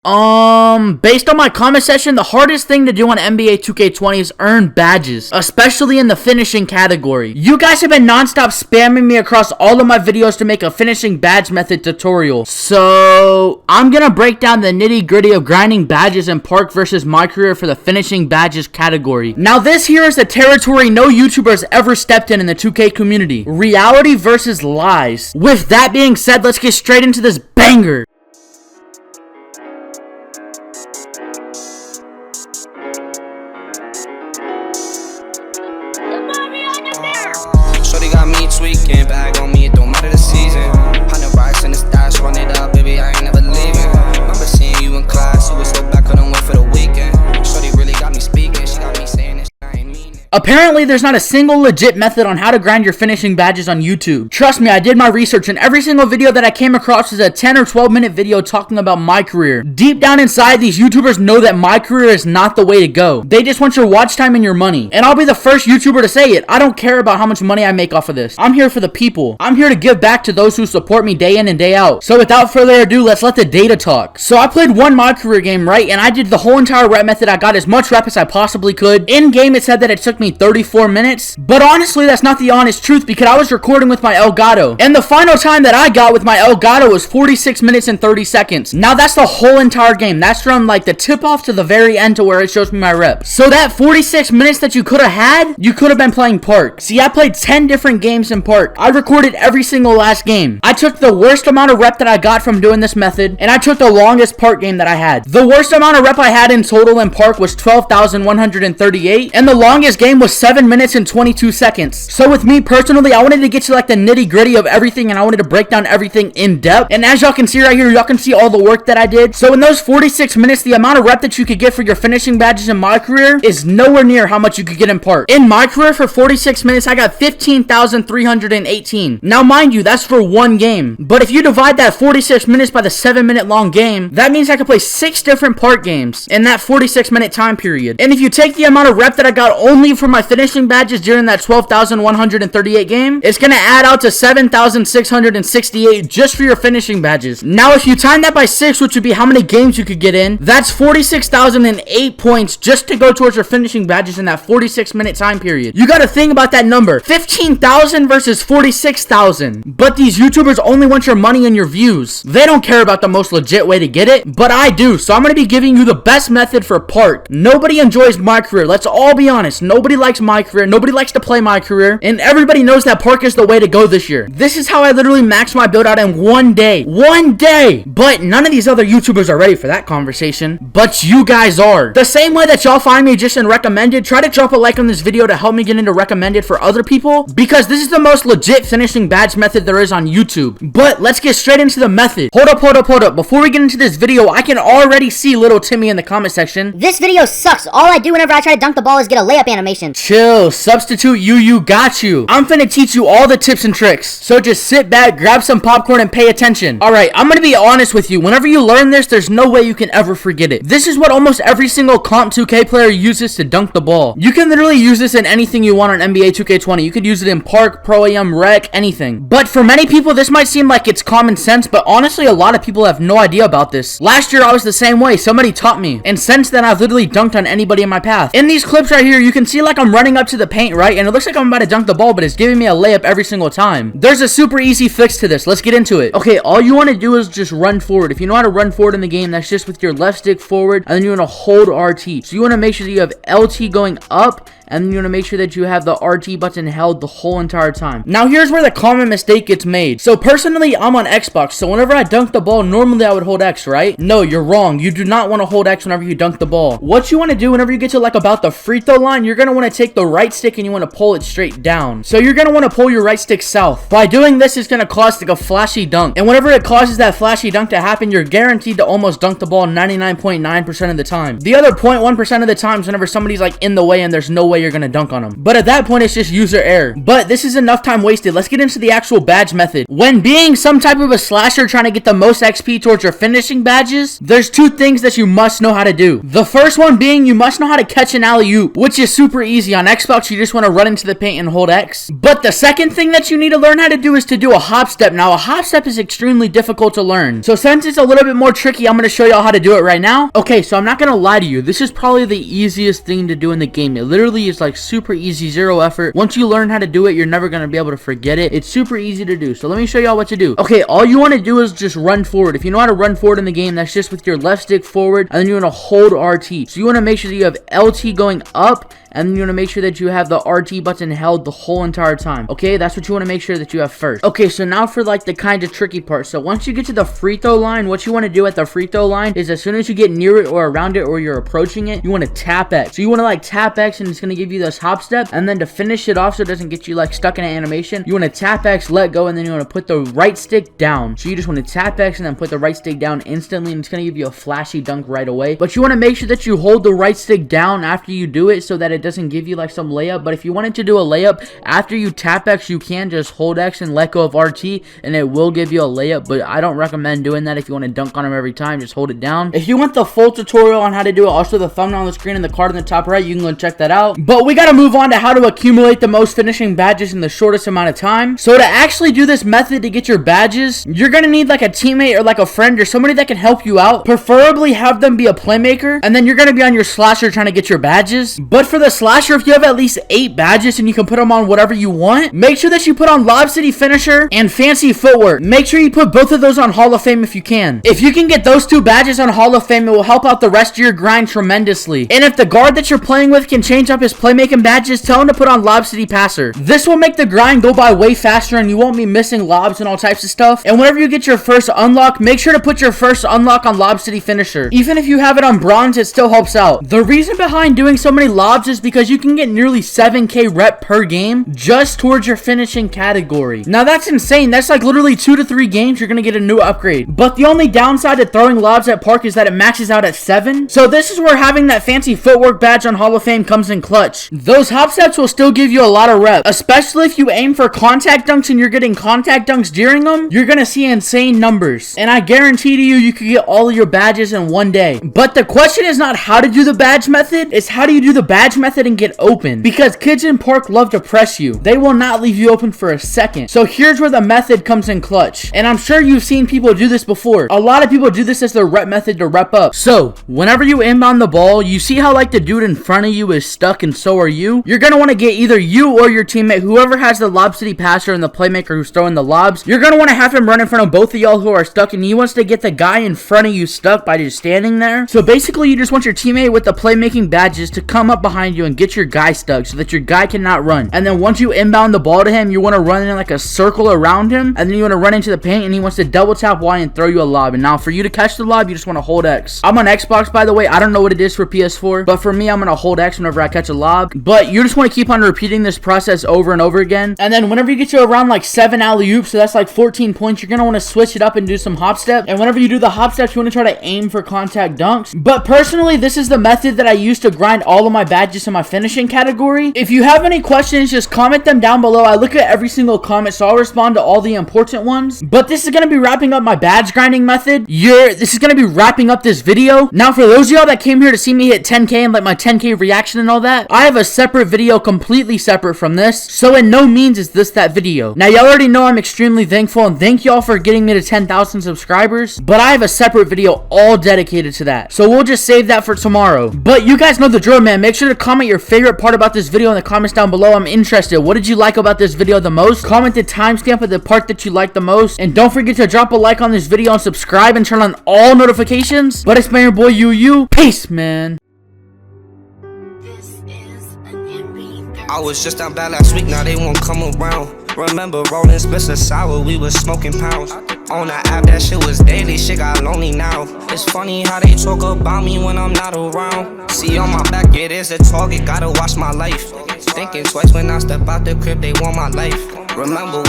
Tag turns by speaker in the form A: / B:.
A: Based on my comment section, the hardest thing to do on NBA 2K20 is earn badges, especially in the finishing category. You guys have been non-stop spamming me across all of my videos to make a finishing badge method tutorial. So, I'm gonna break down the nitty-gritty of grinding badges in Park versus My Career for the finishing badges category. Now, this here is the territory no YouTuber has ever stepped in the 2K community. Reality versus lies. With that being said, let's get straight into this banger.
B: Shorty got me tweaking, bag on me, it don't matter the season. 100 racks in the stash, run it up, baby, I ain't never leaving. Remember seeing you in class, you was so back, couldn't wait for the weekend. Shorty really got me speaking, she got me saying this, I ain't mean it.
A: Apparently, there's not a single legit method on how to grind your finishing badges on YouTube. Trust me, I did my research, and every single video that I came across is a 10 or 12 minute video talking about My Career. Deep down inside, these YouTubers know that My Career is not the way to go. They just want your watch time and your money. And I'll be the first YouTuber to say it. I don't care about how much money I make off of this. I'm here for the people. I'm here to give back to those who support me day in and day out. So without further ado, let's let the data talk. So I played one My Career game, right? And I did the whole entire rep method. I got as much rep as I possibly could. In game, it said that it took me 34 minutes. But honestly, that's not the honest truth because I was recording with my Elgato. And the final time that I got with my Elgato was 46 minutes and 30 seconds. Now that's the whole entire game. That's from like the tip off to the very end to where it shows me my rep. So that 46 minutes that you could have had, you could have been playing Park. See, I played 10 different games in Park. I recorded every single last game. I took the worst amount of rep that I got from doing this method, and I took the longest Park game that I had. The worst amount of rep I had in total in Park was 12,138, and the longest game was 7 minutes and 22 seconds. So with me personally, I wanted to get to like the nitty gritty of everything, and I wanted to break down everything in depth. And as y'all can see right here, y'all can see all the work that I did. So in those 46 minutes, the amount of rep that you could get for your finishing badges in My Career is nowhere near how much you could get in Park. In My Career for 46 minutes, I got 15,318. Now mind you, that's for one game. But if you divide that 46 minutes by the 7-minute long game, that means I could play 6 different Park games in that 46 minute time period. And if you take the amount of rep that I got only for my finishing badges during that 12,138 game, it's gonna add out to 7,668 just for your finishing badges. Now if you time that by 6, which would be how many games you could get in, that's 46,008 points just to go towards your finishing badges in that 46 minute time period. You gotta think about that number. 15,000 versus 46,000. But these YouTubers only want your money and your views. They don't care about the most legit way to get it, but I do. So I'm gonna be giving you the best method for Park. Nobody enjoys My Career. Let's all be honest. Nobody likes My Career. Nobody likes to play My Career, and everybody knows that Park is the way to go this year. This is how I literally maxed my build out in one day. One day! But none of these other YouTubers are ready for that conversation. But you guys are. The same way that y'all find me just in recommended, try to drop a like on this video to help me get into recommended for other people, because this is the most legit finishing badge method there is on YouTube. But let's get straight into the method. Hold up. Before we get into this video, I can already see little Timmy in the comment section.
C: This video sucks. All I do whenever I try to dunk the ball is get a layup animation.
A: Chill, substitute you got you. I'm finna teach you all the tips and tricks. So just sit back, grab some popcorn, and pay attention. Alright, I'm gonna be honest with you. Whenever you learn this, there's no way you can ever forget it. This is what almost every single Comp 2K player uses to dunk the ball. You can literally use this in anything you want on NBA 2K20. You could use it in Park, Pro AM, Rec, anything. But for many people, this might seem like it's common sense, but honestly, a lot of people have no idea about this. Last year, I was the same way. Somebody taught me. And since then, I've literally dunked on anybody in my path. In these clips right here, you can see like I'm running up to the paint, right? And it looks like I'm about to dunk the ball, but it's giving me a layup every single time. There's a super easy fix to this. Let's get into it. Okay, all you want to do is just run forward. If you know how to run forward in the game, that's just with your left stick forward, and then you want to hold RT. So you want to make sure that you have LT going up, and then you want to make sure that you have the RT button held the whole entire time. Now here's where the common mistake gets made. So personally, I'm on Xbox, so whenever I dunk the ball, normally I would hold X, right? No, you're wrong. You do not want to hold X whenever you dunk the ball. What you want to do whenever you get to like about the free throw line, you're going to want to take the right stick and you want to pull it straight down. So you're going to want to pull your right stick south. By doing this, it's going to cause like a flashy dunk. And whenever it causes that flashy dunk to happen, you're guaranteed to almost dunk the ball 99.9% of the time. The other 0.1% of the times whenever somebody's like in the way and there's no way way you're gonna dunk on them. But at that point, it's just user error. But this is enough time wasted. Let's get into the actual badge method. When being some type of a slasher trying to get the most XP towards your finishing badges, there's two things that you must know how to do. The first one being you must know how to catch an alley-oop, which is super easy. On Xbox, you just want to run into the paint and hold X. But the second thing that you need to learn how to do is to do a hop step. Now, a hop step is extremely difficult to learn. So since it's a little bit more tricky, I'm going to show y'all how to do it right now. Okay, so I'm not going to lie to you. This is probably the easiest thing to do in the game. It literally is like super easy, zero effort. Once you learn how to do it, you're never going to be able to forget it. It's super easy to do. So let me show y'all what to do. Okay, all you want to do is just run forward. If you know how to run forward in the game, that's just with your left stick forward, and then you want to hold RT. So you want to make sure that you have LT going up, and then you want to make sure that you have the RT button held the whole entire time. Okay, that's what you want to make sure that you have first. Okay, so now for like the kind of tricky part. So once you get to the free throw line, what you want to do at the free throw line is as soon as you get near it or around it or you're approaching it, you want to tap X. So you want to like tap X, and it's going to give you this hop step, and then to finish it off so it doesn't get you like stuck in an animation, you want to tap X, let go, and then you want to put the right stick down. So you just want to tap X and then put the right stick down instantly, and it's going to give you a flashy dunk right away. But you want to make sure that you hold the right stick down after you do it so that it doesn't give you like some layup. But if you wanted to do a layup after you tap X, you can just hold X and let go of RT, and it will give you a layup. But I don't recommend doing that. If you want to dunk on him every time, just hold it down. If you want the full tutorial on how to do it, I'll show the thumbnail on the screen and the card in the top right. You can go check that out. But we got to move on to how to accumulate the most finishing badges in the shortest amount of time. So to actually do this method to get your badges, you're going to need like a teammate or like a friend or somebody that can help you out. Preferably have them be a playmaker, and then you're going to be on your slasher trying to get your badges. But for the slasher, if you have at least 8 badges and you can put them on whatever you want, make sure that you put on Lob City Finisher and Fancy Footwork. Make sure you put both of those on Hall of Fame if you can. If you can get those 2 badges on Hall of Fame, it will help out the rest of your grind tremendously. And if the guard that you're playing with can change up his playmaking badges, tell him to put on Lob City Passer. This will make the grind go by way faster, and you won't be missing lobs and all types of stuff. And whenever you get your first unlock, make sure to put your first unlock on Lob City Finisher. Even if you have it on bronze, it still helps out. The reason behind doing so many lobs is because you can get nearly 7k rep per game just towards your finishing category. Now that's insane. That's like literally 2 to 3 games you're gonna get a new upgrade. But the only downside to throwing lobs at park is that it maxes out at 7. So this is where having that Fancy Footwork badge on Hall of Fame comes in clutch. Those hop steps will still give you a lot of rep, especially if you aim for contact dunks and you're getting contact dunks during them. You're gonna see insane numbers, and I guarantee to you could get all of your badges in one day. But the question is not how to do the badge method, it's how do you do the badge method and get open, because kids in park love to press you. They will not leave you open for a second. So here's where the method comes in clutch, and I'm sure you've seen people do this before. A lot of people do this as their rep method to rep up. So whenever you inbound the ball, you see how like the dude in front of you is stuck and so are you. You're gonna want to get either you or your teammate, whoever has the Lob City Passer and the playmaker who's throwing the lobs. You're gonna want to have him run in front of both of y'all who are stuck, and he wants to get the guy in front of you stuck by just standing there. So basically you just want your teammate with the playmaking badges to come up behind you and get your guy stuck so that your guy cannot run. And then once you inbound the ball to him, you want to run in like a circle around him, and then you want to run into the paint, and he wants to double tap Y and throw you a lob. And now for you to catch the lob, you just want to hold X. I'm on Xbox, by the way. I don't know what it is for PS4, but for me, I'm gonna hold X whenever I catch a lob. But you just want to keep on repeating this process over and over again. And then whenever you get to around like 7 alley-oops, so that's like 14 points, you're gonna want to switch it up and do some hop step. And whenever you do the hop steps, you want to try to aim for contact dunks. But personally, this is the method that I use to grind all of my badges in my finishing category. If you have any questions, just comment them down below. I look at every single comment, so I'll respond to all the important ones. But this is gonna be wrapping up my badge grinding method. This is gonna be wrapping up this video. Now for those of y'all that came here to see me hit 10k and like my 10k reaction and all that, I have a separate video completely separate from this, so in no means is this that video. Now y'all already know I'm extremely thankful and thank y'all for getting me to 10,000 subscribers, but I have a separate video all dedicated to that, so we'll just save that for tomorrow. But you guys know the drill, man. Make sure to comment your favorite part about this video in the comments down below. I'm interested. What did you like about this video the most? Comment the timestamp of the part that you liked the most, and don't forget to drop a like on this video and subscribe and turn on all notifications. But it's been your boy UU. Peace, man.
B: I was just down bad last week, now they won't come around. Remember rolling Spencer sour, we was smoking pounds. On the app, that shit was daily, shit got lonely now. It's funny how they talk about me when I'm not around. See on my back, it is a target, gotta watch my life. Thinking twice when I step out the crib, they want my life. Remember why